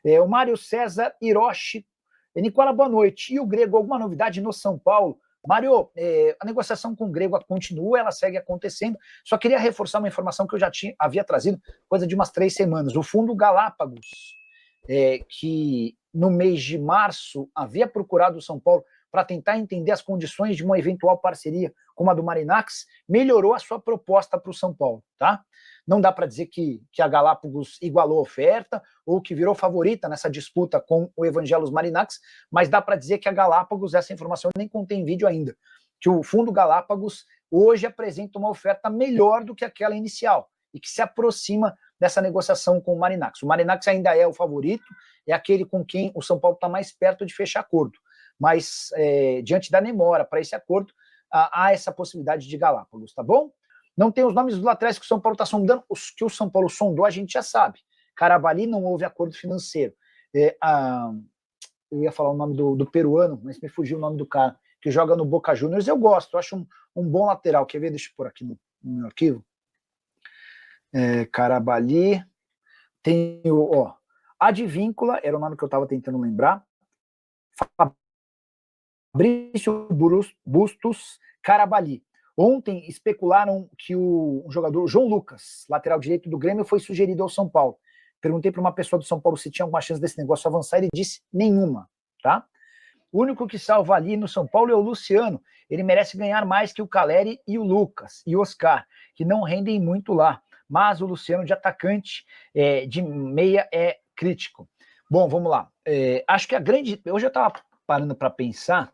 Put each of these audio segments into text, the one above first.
O Mário César Hiroshi. Nicola, boa noite. E o Grego, alguma novidade no São Paulo? Mário, a negociação com o Grego continua, ela segue acontecendo. Só queria reforçar uma informação que eu já havia trazido, coisa de umas 3 semanas. O Fundo Galápagos, que no mês de março havia procurado o São Paulo para tentar entender as condições de uma eventual parceria como a do Marinacci, melhorou a sua proposta para o São Paulo, tá? Não dá para dizer que a Galápagos igualou a oferta ou que virou favorita nessa disputa com o Evangelos Marinacci, mas dá para dizer que a Galápagos, essa informação nem contém vídeo ainda, que o Fundo Galápagos hoje apresenta uma oferta melhor do que aquela inicial e que se aproxima dessa negociação com o Marinacci. O Marinacci ainda é o favorito, é aquele com quem o São Paulo está mais perto de fechar acordo, mas diante da demora para esse acordo, há essa possibilidade de Galápagos, tá bom? Não tem os nomes dos laterais que o São Paulo está sondando, os que o São Paulo sondou a gente já sabe. Carabalí não houve acordo financeiro. Eu ia falar o nome do peruano, mas me fugiu o nome do cara, que joga no Boca Juniors, eu gosto, eu acho um bom lateral. Quer ver? Deixa eu pôr aqui no meu arquivo. Carabalí, tem o Advíncula, era o nome que eu estava tentando lembrar, Fabrício Bustos Carabalí. Ontem especularam que o jogador João Lucas, lateral direito do Grêmio, foi sugerido ao São Paulo. Perguntei para uma pessoa do São Paulo se tinha alguma chance desse negócio avançar, ele disse nenhuma, tá? O único que salva ali no São Paulo é o Luciano. Ele merece ganhar mais que o Caleri e o Lucas e o Oscar, que não rendem muito lá. Mas o Luciano de atacante, de meia, é crítico. Bom, vamos lá. Acho que hoje eu estava parando para pensar,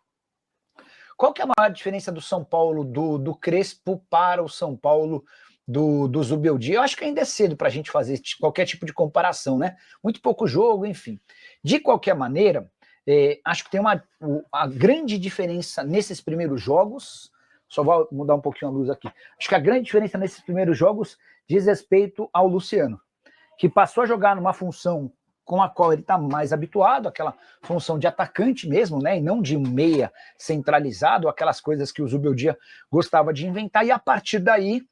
qual que é a maior diferença do São Paulo, do Crespo para o São Paulo do Zubeldia? Eu acho que ainda é cedo para a gente fazer qualquer tipo de comparação, né? Muito pouco jogo, enfim. De qualquer maneira, acho que tem a grande diferença nesses primeiros jogos, só vou mudar um pouquinho a luz aqui, acho que a grande diferença nesses primeiros jogos diz respeito ao Luciano, que passou a jogar numa função com a qual ele está mais habituado, aquela função de atacante mesmo, né, e não de meia centralizado, aquelas coisas que o Zubeldia gostava de inventar, e a partir daí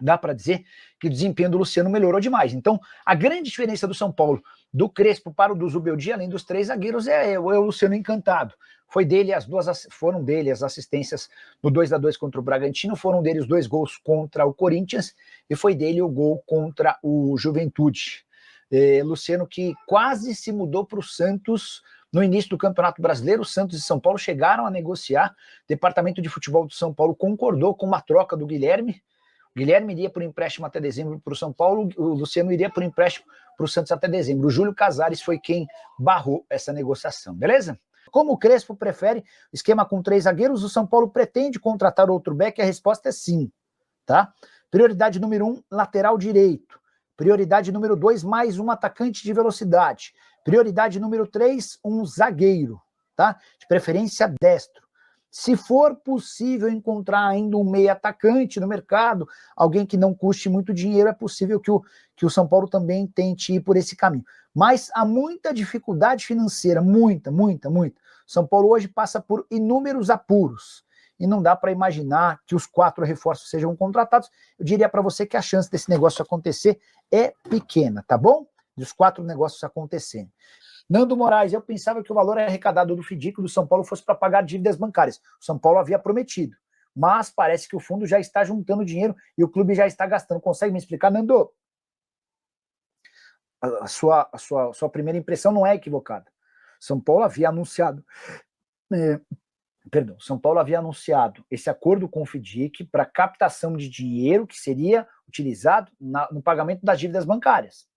dá para dizer que o desempenho do Luciano melhorou demais. Então, a grande diferença do São Paulo, do Crespo para o do Zubeldia, além dos 3 zagueiros, é o Luciano encantado. Foram dele as assistências no 2-2 contra o Bragantino, foram dele os 2 gols contra o Corinthians, e foi dele o gol contra o Juventude. Luciano, que quase se mudou para o Santos no início do Campeonato Brasileiro. O Santos e São Paulo chegaram a negociar, o Departamento de Futebol do São Paulo concordou com uma troca do Guilherme. O Guilherme iria por empréstimo até dezembro para o São Paulo, o Luciano iria por empréstimo para o Santos até dezembro. O Júlio Casares foi quem barrou essa negociação, beleza? Como o Crespo prefere esquema com 3 zagueiros, o São Paulo pretende contratar outro back? A resposta é sim, tá? Prioridade número 1, lateral direito. Prioridade número 2, mais um atacante de velocidade. Prioridade número 3, um zagueiro, tá? De preferência destro. Se for possível encontrar ainda um meio atacante no mercado, alguém que não custe muito dinheiro, é possível que o São Paulo também tente ir por esse caminho. Mas há muita dificuldade financeira, muita. São Paulo hoje passa por inúmeros apuros. E não dá para imaginar que os 4 reforços sejam contratados. Eu diria para você que a chance desse negócio acontecer é pequena, tá bom? Dos 4 negócios acontecerem. Nando Moraes, eu pensava que o valor arrecadado do FDIC do São Paulo fosse para pagar dívidas bancárias. O São Paulo havia prometido. Mas parece que o fundo já está juntando dinheiro e o clube já está gastando. Consegue me explicar, Nando? A sua primeira impressão não é equivocada. São Paulo havia anunciado... São Paulo havia anunciado esse acordo com o FDIC para captação de dinheiro que seria utilizado no pagamento das dívidas bancárias.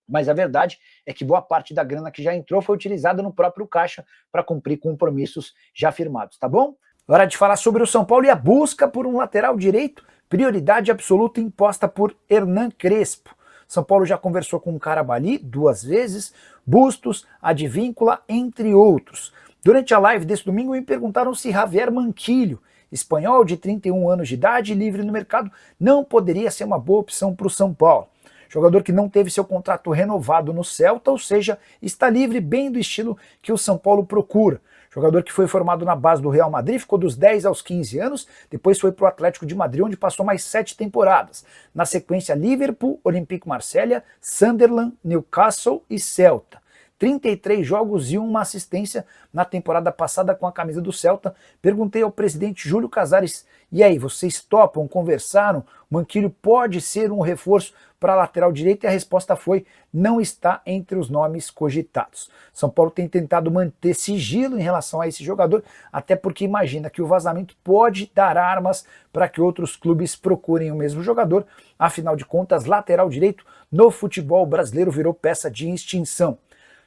Mas a verdade é que boa parte da grana que já entrou foi utilizada no próprio caixa para cumprir compromissos já firmados, tá bom? Hora de falar sobre o São Paulo e a busca por um lateral direito, prioridade absoluta imposta por Hernan Crespo. São Paulo já conversou com o Carabalí 2 vezes, Bustos, Advíncula, entre outros. Durante a live desse domingo me perguntaram se Javier Manquillo, espanhol de 31 anos de idade, livre no mercado, não poderia ser uma boa opção para o São Paulo. Jogador que não teve seu contrato renovado no Celta, ou seja, está livre, bem do estilo que o São Paulo procura. Jogador que foi formado na base do Real Madrid, ficou dos 10 aos 15 anos, depois foi para o Atlético de Madrid, onde passou mais 7 temporadas. Na sequência, Liverpool, Olympique Marselha, Sunderland, Newcastle e Celta. 33 jogos e uma assistência na temporada passada com a camisa do Celta. Perguntei ao presidente Júlio Casares, e aí, vocês topam, conversaram? Manquillo pode ser um reforço para a lateral direita? E a resposta foi, não está entre os nomes cogitados. São Paulo tem tentado manter sigilo em relação a esse jogador, até porque imagina que o vazamento pode dar armas para que outros clubes procurem o mesmo jogador. Afinal de contas, lateral direito no futebol brasileiro virou peça de extinção.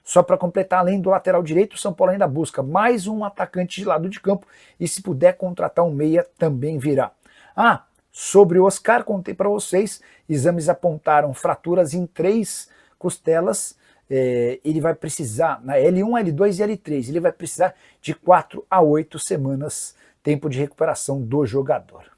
Só para completar, além do lateral direito, o São Paulo ainda busca mais um atacante de lado de campo e se puder contratar um meia também virá. Sobre o Oscar, contei para vocês, exames apontaram fraturas em 3 costelas, ele vai precisar, na L1, L2 e L3, ele vai precisar de 4 a 8 semanas, tempo de recuperação do jogador.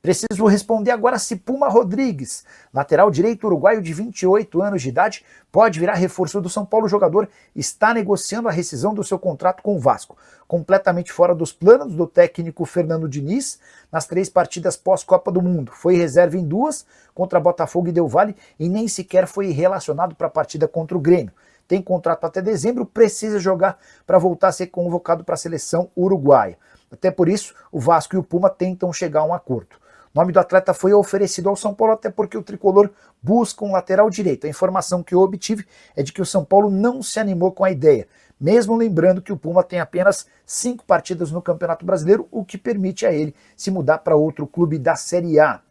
Preciso responder agora se Puma Rodrigues, lateral direito uruguaio de 28 anos de idade, pode virar reforço do São Paulo. O jogador está negociando a rescisão do seu contrato com o Vasco. Completamente fora dos planos do técnico Fernando Diniz nas 3 partidas pós-Copa do Mundo. Foi reserva em 2 contra Botafogo e Del Valle e nem sequer foi relacionado para a partida contra o Grêmio. Tem contrato até dezembro, precisa jogar para voltar a ser convocado para a seleção uruguaia. Até por isso, o Vasco e o Puma tentam chegar a um acordo. O nome do atleta foi oferecido ao São Paulo até porque o tricolor busca um lateral direito. A informação que eu obtive é de que o São Paulo não se animou com a ideia, mesmo lembrando que o Puma tem apenas 5 partidas no Campeonato Brasileiro, o que permite a ele se mudar para outro clube da Série A.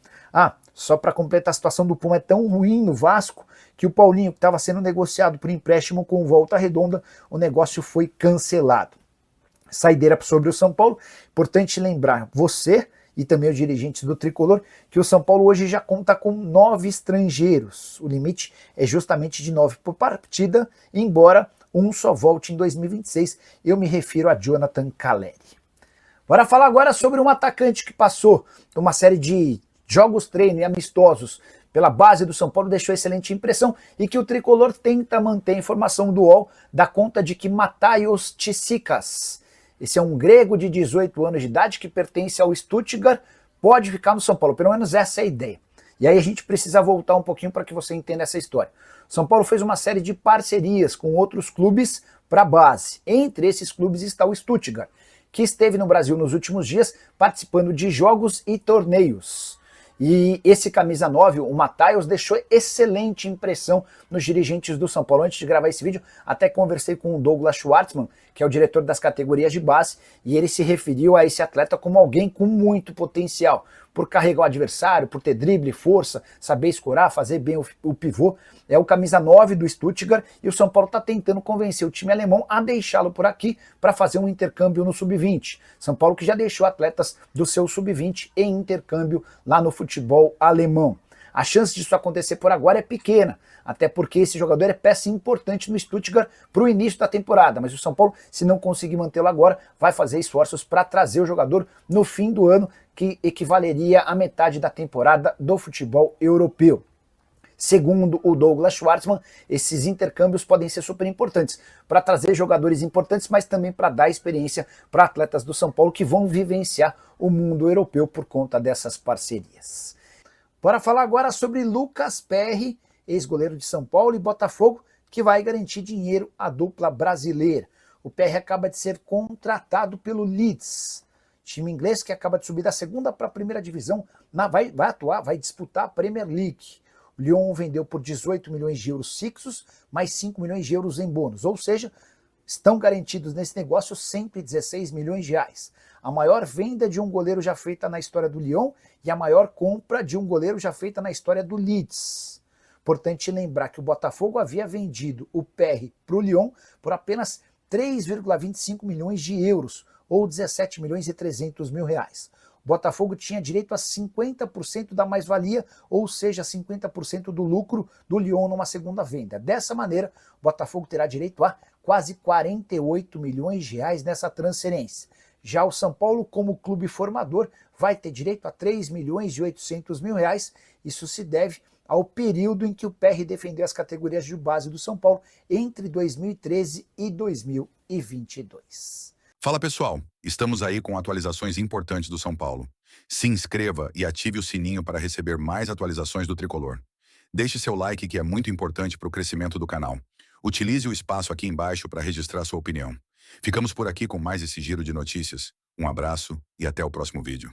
Só para completar, a situação do Puma é tão ruim no Vasco que o Paulinho, que estava sendo negociado por empréstimo com Volta Redonda, o negócio foi cancelado. Saideira sobre o São Paulo, importante lembrar você e também os dirigentes do Tricolor, que o São Paulo hoje já conta com 9 estrangeiros. O limite é justamente de 9 por partida, embora um só volte em 2026. Eu me refiro a Jonathan Calleri. Bora falar agora sobre um atacante que passou uma série de jogos treino e amistosos pela base do São Paulo, deixou excelente impressão e que o Tricolor tenta manter a informação do UOL da conta de que Mataios Tsitsikas, esse é um grego de 18 anos de idade que pertence ao Stuttgart, pode ficar no São Paulo, pelo menos essa é a ideia. E aí a gente precisa voltar um pouquinho para que você entenda essa história. São Paulo fez uma série de parcerias com outros clubes para a base. Entre esses clubes está o Stuttgart, que esteve no Brasil nos últimos dias participando de jogos e torneios. E esse camisa 9, o Mataios, deixou excelente impressão nos dirigentes do São Paulo. Antes de gravar esse vídeo, até conversei com o Douglas Schwartzman, que é o diretor das categorias de base, e ele se referiu a esse atleta como alguém com muito potencial, por carregar o adversário, por ter drible, força, saber escorar, fazer bem o pivô. É o camisa 9 do Stuttgart e o São Paulo está tentando convencer o time alemão a deixá-lo por aqui para fazer um intercâmbio no Sub-20. São Paulo que já deixou atletas do seu Sub-20 em intercâmbio lá no futebol alemão. A chance disso acontecer por agora é pequena, até porque esse jogador é peça importante no Stuttgart para o início da temporada, mas o São Paulo, se não conseguir mantê-lo agora, vai fazer esforços para trazer o jogador no fim do ano, que equivaleria à metade da temporada do futebol europeu. Segundo o Douglas Schwartzman, esses intercâmbios podem ser super importantes para trazer jogadores importantes, mas também para dar experiência para atletas do São Paulo que vão vivenciar o mundo europeu por conta dessas parcerias. Bora falar agora sobre Lucas Perry, ex-goleiro de São Paulo e Botafogo, que vai garantir dinheiro à dupla brasileira. O Perry acaba de ser contratado pelo Leeds, time inglês que acaba de subir da segunda para a primeira divisão, vai disputar a Premier League. O Lyon vendeu por 18 milhões de euros fixos, mais 5 milhões de euros em bônus, ou seja, estão garantidos nesse negócio 116 milhões de reais. A maior venda de um goleiro já feita na história do Lyon e a maior compra de um goleiro já feita na história do Leeds. Importante lembrar que o Botafogo havia vendido o Perry para o Lyon por apenas 3,25 milhões de euros, ou 17 milhões e 300 mil reais. O Botafogo tinha direito a 50% da mais-valia, ou seja, 50% do lucro do Lyon numa segunda venda. Dessa maneira, o Botafogo terá direito a quase 48 milhões de reais nessa transferência. Já o São Paulo, como clube formador, vai ter direito a 3 milhões e 800 mil reais. Isso se deve ao período em que o PR defendeu as categorias de base do São Paulo entre 2013 e 2022. Fala pessoal, estamos aí com atualizações importantes do São Paulo. Se inscreva e ative o sininho para receber mais atualizações do Tricolor. Deixe seu like que é muito importante para o crescimento do canal. Utilize o espaço aqui embaixo para registrar sua opinião. Ficamos por aqui com mais esse giro de notícias. Um abraço e até o próximo vídeo.